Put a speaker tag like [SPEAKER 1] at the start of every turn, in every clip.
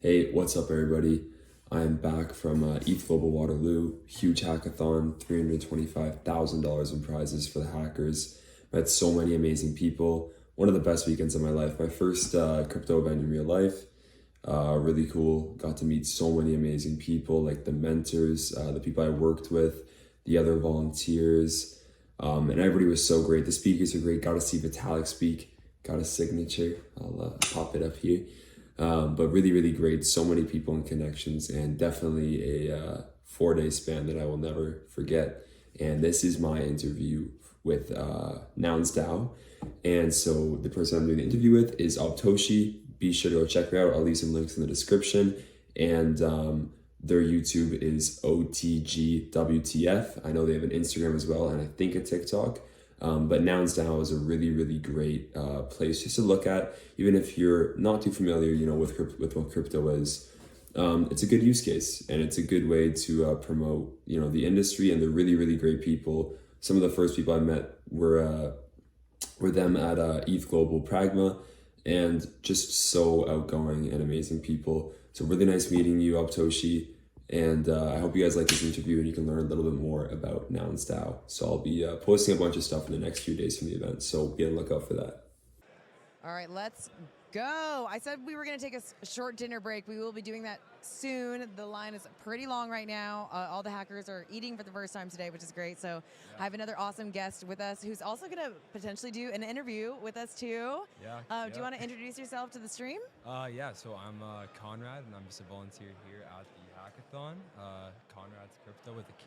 [SPEAKER 1] Hey, what's up, everybody? I'm back from ETH Global Waterloo, huge hackathon, $325,000 in prizes for the hackers. Met so many amazing people. One of the best weekends of my life. My first crypto event in real life. Really cool. Got to meet so many amazing people, like the mentors, the people I worked with, the other volunteers, and everybody was so great. The speakers are great. Got to see Vitalik speak. Got a signature. I'll pop it up here. But really, really great. So many people and connections, and definitely a 4-day span that I will never forget. And this is my interview with Nouns DAO. And so the person I'm doing the interview with is Obtoshi. Be sure to go check her out. I'll leave some links in the description. And their YouTube is OTGWTF. I know they have an Instagram as well, and I think a TikTok. But Nouns DAO is a really, really great place just to look at, even if you're not too familiar, with what crypto is. It's a good use case, and it's a good way to promote, the industry, and they're really, really great people. Some of the first people I met were them at ETH Global Pragma, and just so outgoing and amazing people. So really nice meeting you, Obtoshi. And I hope you guys like this interview and you can learn a little bit more about Nouns DAO. So I'll be posting a bunch of stuff in the next few days from the event. So be on the lookout for that.
[SPEAKER 2] All right, let's go. I said we were going to take a short dinner break. We will be doing that soon. The line is pretty long right now. All the hackers are eating for the first time today, which is great. So I have another awesome guest with us who's also going to potentially do an interview with us too.
[SPEAKER 3] Yeah.
[SPEAKER 2] Do you want to introduce yourself to the stream?
[SPEAKER 3] Yeah, so I'm Konrad, and I'm just a volunteer here at the hackathon. KonradsKrypto with a K.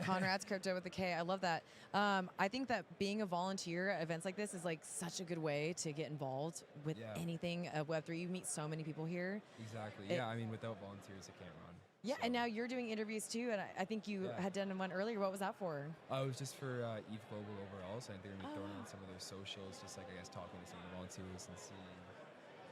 [SPEAKER 2] KonradsKrypto with a K. I love that. I think that being a volunteer at events like this is like such a good way to get involved with anything Web3. You meet so many people here.
[SPEAKER 3] Exactly. I mean, without volunteers, it can't run.
[SPEAKER 2] Yeah,
[SPEAKER 3] so.
[SPEAKER 2] And now you're doing interviews too, and I think you had done one earlier. What was that for?
[SPEAKER 3] It was just for ETH Global overall, so I think they're going to be throwing on some of their socials, just like, I guess, talking to some of the volunteers and seeing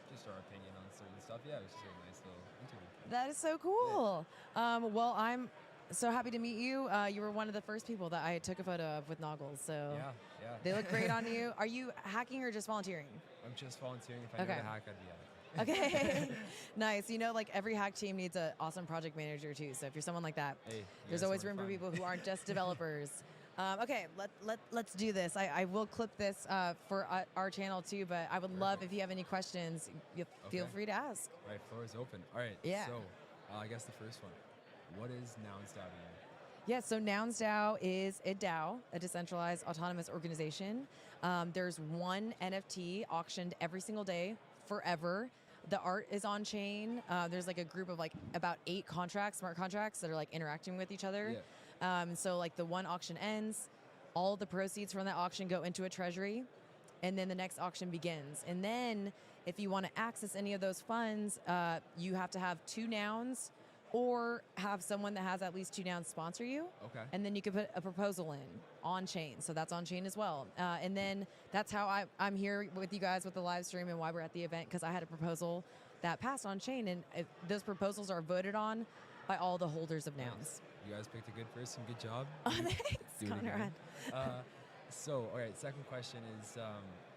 [SPEAKER 3] just our opinion on certain stuff. Yeah, it was just a nice little interview.
[SPEAKER 2] That is so cool. Yeah. Well, I'm so happy to meet you. You were one of the first people that I took a photo of with Noggles, so
[SPEAKER 3] yeah.
[SPEAKER 2] They look great on you. Are you hacking or just volunteering?
[SPEAKER 3] I'm just volunteering. If I knew how to hack, I'd be at it.
[SPEAKER 2] Okay, nice. Like every hack team needs an awesome project manager too. So if you're someone like that, there's always room for people who aren't just developers. Okay, let's do this. I will clip this for our channel too, but I would love if you have any questions, feel free to ask.
[SPEAKER 3] All right, floor is open. All right, so I guess the first one. What is Nouns DAO?
[SPEAKER 2] Yeah, so Nouns DAO is a DAO, a decentralized autonomous organization. There's one NFT auctioned every single day, forever. The art is on chain. There's like a group of like about 8 contracts, smart contracts that are like interacting with each other. So like the one auction ends, all the proceeds from that auction go into a treasury, and then the next auction begins. And then if you want to access any of those funds, you have to have 2 nouns or have someone that has at least 2 nouns sponsor you.
[SPEAKER 3] Okay.
[SPEAKER 2] And then you can put a proposal in on chain. So that's on chain as well. And then that's how I'm here with you guys with the live stream and why we're at the event, because I had a proposal that passed on chain, and those proposals are voted on by all the holders of nouns.
[SPEAKER 3] You guys picked a good person. Good job.
[SPEAKER 2] Oh, thanks, Konrad.
[SPEAKER 3] So, all right, second question is,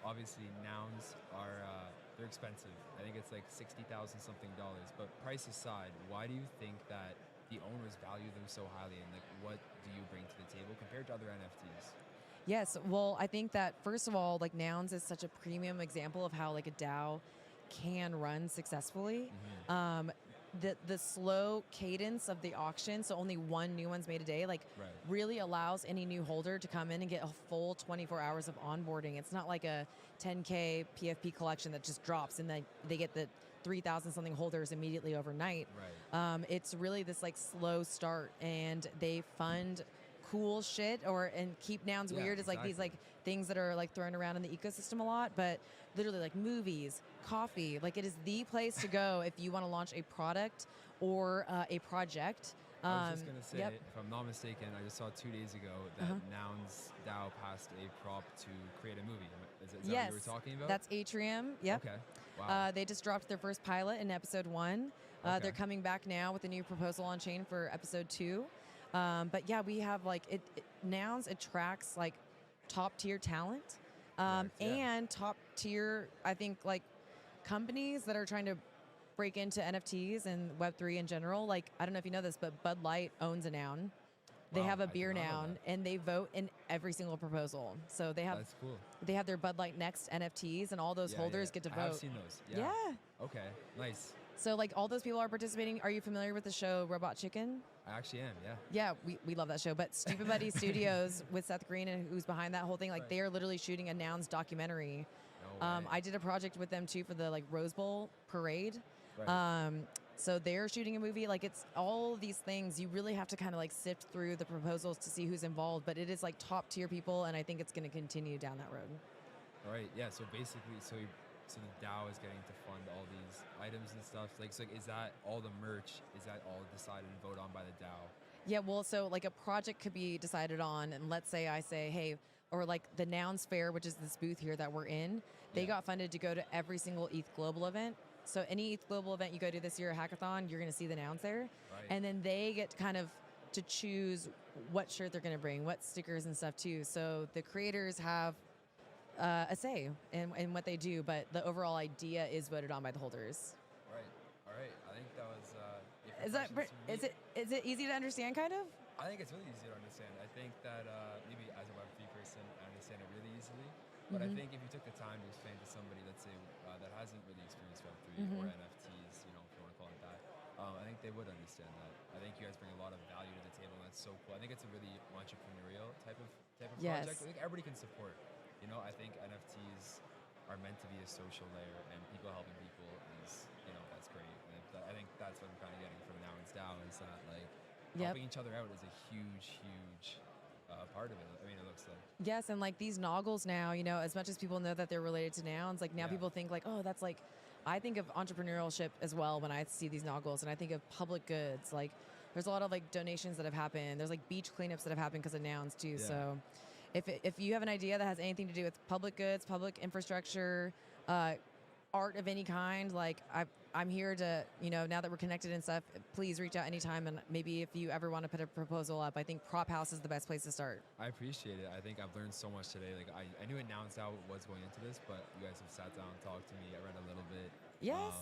[SPEAKER 3] obviously nouns are they're expensive. I think it's like $60,000 something. But price aside, why do you think that the owners value them so highly, and like what do you bring to the table compared to other NFTs?
[SPEAKER 2] Yes, well, I think that first of all, like Nouns is such a premium example of how like a DAO can run successfully. The slow cadence of the auction, so only 1 new one's made a day, really allows any new holder to come in and get a full 24 hours of onboarding. It's not like a 10K PFP collection that just drops and then they get the 3,000 something holders immediately overnight. It's really this like slow start, and they fund cool shit and keep nouns weird. It's like these like things that are like thrown around in the ecosystem a lot, but literally like movies, coffee, like it is the place to go if you want to launch a product or a project.
[SPEAKER 3] I was just going to say, if I'm not mistaken, I just saw 2 days ago that Nouns DAO passed a prop to create a movie. Is that what you were talking about?
[SPEAKER 2] That's Atrium. Yep.
[SPEAKER 3] Okay. Wow.
[SPEAKER 2] They just dropped their first pilot in episode 1. They're coming back now with a new proposal on chain for episode 2. But yeah, we have like Nouns attracts like top tier talent and top tier, I think, like companies that are trying to break into NFTs and Web3 in general, like, I don't know if you know this, but Bud Light owns a noun. They
[SPEAKER 3] Wow,
[SPEAKER 2] have a
[SPEAKER 3] I did
[SPEAKER 2] beer
[SPEAKER 3] not know
[SPEAKER 2] noun,
[SPEAKER 3] that.
[SPEAKER 2] and they vote in every single proposal. So they have
[SPEAKER 3] That's cool.
[SPEAKER 2] their Bud Light Next NFTs, and all those holders get to
[SPEAKER 3] I have
[SPEAKER 2] vote.
[SPEAKER 3] seen those.
[SPEAKER 2] Yeah.
[SPEAKER 3] Okay. Nice.
[SPEAKER 2] So like all those people are participating. Are you familiar with the show Robot Chicken?
[SPEAKER 3] I actually am. Yeah.
[SPEAKER 2] Yeah, we love that show. But Stupid Buddy Studios with Seth Green and who's behind that whole thing, like
[SPEAKER 3] Right.
[SPEAKER 2] they are literally shooting a nouns documentary.
[SPEAKER 3] No way.
[SPEAKER 2] I did a project with them too for the like Rose Bowl parade.
[SPEAKER 3] Right.
[SPEAKER 2] So they're shooting a movie. Like it's all these things. You really have to kind of like sift through the proposals to see who's involved. But it is like top tier people, and I think it's going to continue down that road.
[SPEAKER 3] Right. Yeah. So basically, so the DAO is getting to fund all these items and stuff. Like, so is that all the merch? Is that all decided and voted on by the DAO?
[SPEAKER 2] Yeah, well, so like a project could be decided on, and let's say I say, hey, or like the Nouns Fair, which is this booth here that we're in, they got funded to go to every single ETH Global event. So any ETH Global event you go to this year, a hackathon, you're going to see the nouns there.
[SPEAKER 3] Right.
[SPEAKER 2] And then they get kind of to choose what shirt they're going to bring, what stickers and stuff too. So the creators have a say in what they do, but the overall idea is voted on by the holders.
[SPEAKER 3] Right. All right. I think that was.
[SPEAKER 2] Is it easy to understand, kind of?
[SPEAKER 3] I think it's really easy to understand. I think that maybe as a Web3 person, I understand it really easily. But I think if you took the time to explain to somebody, let's say, that hasn't really experienced Web3 or NFTs, you know, if you want to call it that, I think they would understand that. I think you guys bring a lot of value to the table, and that's so cool. I think it's a really entrepreneurial type of
[SPEAKER 2] Yes.
[SPEAKER 3] project. I think everybody can support. You know, I think NFTs are meant to be a social layer, and people helping people is, you know, that's great. And I think that's what I'm kind of getting from Now It's DAO is that like helping each other out is a huge part of it. I mean, it looks like.
[SPEAKER 2] Yes, and like these noggles now, you know, as much as people know that they're related to nouns, like now people think like, oh, that's like, I think of entrepreneurship as well when I see these noggles, and I think of public goods. Like there's a lot of like donations that have happened. There's like beach cleanups that have happened because of nouns too.
[SPEAKER 3] Yeah.
[SPEAKER 2] So if you have an idea that has anything to do with public goods, public infrastructure, art of any kind, like I'm here to, you know, now that we're connected and stuff, please reach out anytime. And maybe if you ever want to put a proposal up, I think Prop House is the best place to start.
[SPEAKER 3] I appreciate it. I think I've learned so much today. Like I knew Now It's DAO was going into this, but you guys have sat down and talked to me. I read a little bit.
[SPEAKER 2] Yes.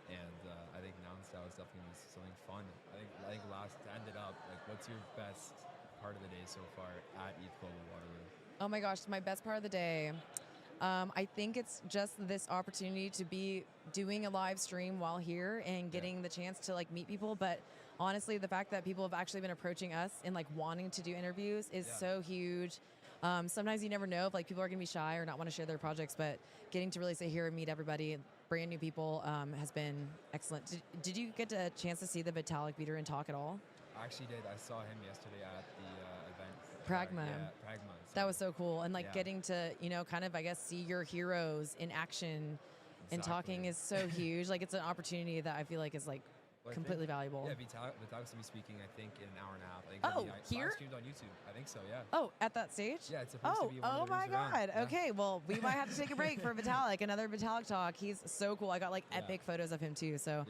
[SPEAKER 3] And I think Now It's DAO is definitely something fun. I think last to end it up, like what's your best part of the day so far at ETH Global Waterloo?
[SPEAKER 2] Oh my gosh, my best part of the day. I think it's just this opportunity to be doing a live stream while here and getting the chance to like meet people. But honestly, the fact that people have actually been approaching us and like wanting to do interviews is so huge. Sometimes you never know if like people are gonna be shy or not want to share their projects, but getting to really sit here and meet everybody, brand new people, has been excellent. Did you get a chance to see the Vitalik Beater and talk at all?
[SPEAKER 3] I actually did. I saw him yesterday at the event.
[SPEAKER 2] Pragma.
[SPEAKER 3] Yeah, Pragma.
[SPEAKER 2] That was so cool. And like getting to, you know, kind of, I guess, see your heroes in action and talking is so huge. Like it's an opportunity that I feel like is like completely valuable.
[SPEAKER 3] Yeah, Vitalik's going to be speaking, I think, in an hour and a half. I think
[SPEAKER 2] here?
[SPEAKER 3] live streamed on YouTube. I think so, yeah.
[SPEAKER 2] Oh, at that stage?
[SPEAKER 3] Yeah, it's supposed to be one of the
[SPEAKER 2] my
[SPEAKER 3] rooms around.
[SPEAKER 2] God.
[SPEAKER 3] Yeah.
[SPEAKER 2] Okay, well, we might have to take a break for Vitalik, another Vitalik talk. He's so cool. I got like epic photos of him too. So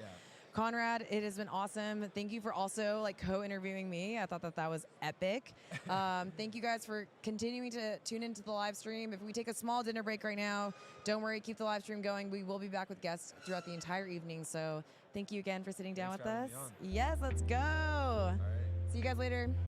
[SPEAKER 2] Konrad, it has been awesome. Thank you for also like co-interviewing me. I thought that was epic. Thank you guys for continuing to tune into the live stream. If we take a small dinner break right now, don't worry, keep the live stream going. We will be back with guests throughout the entire evening. So thank you again for sitting down with us.
[SPEAKER 3] Thanks for having me on.
[SPEAKER 2] Yes, let's go.
[SPEAKER 3] All right.
[SPEAKER 2] See you guys later.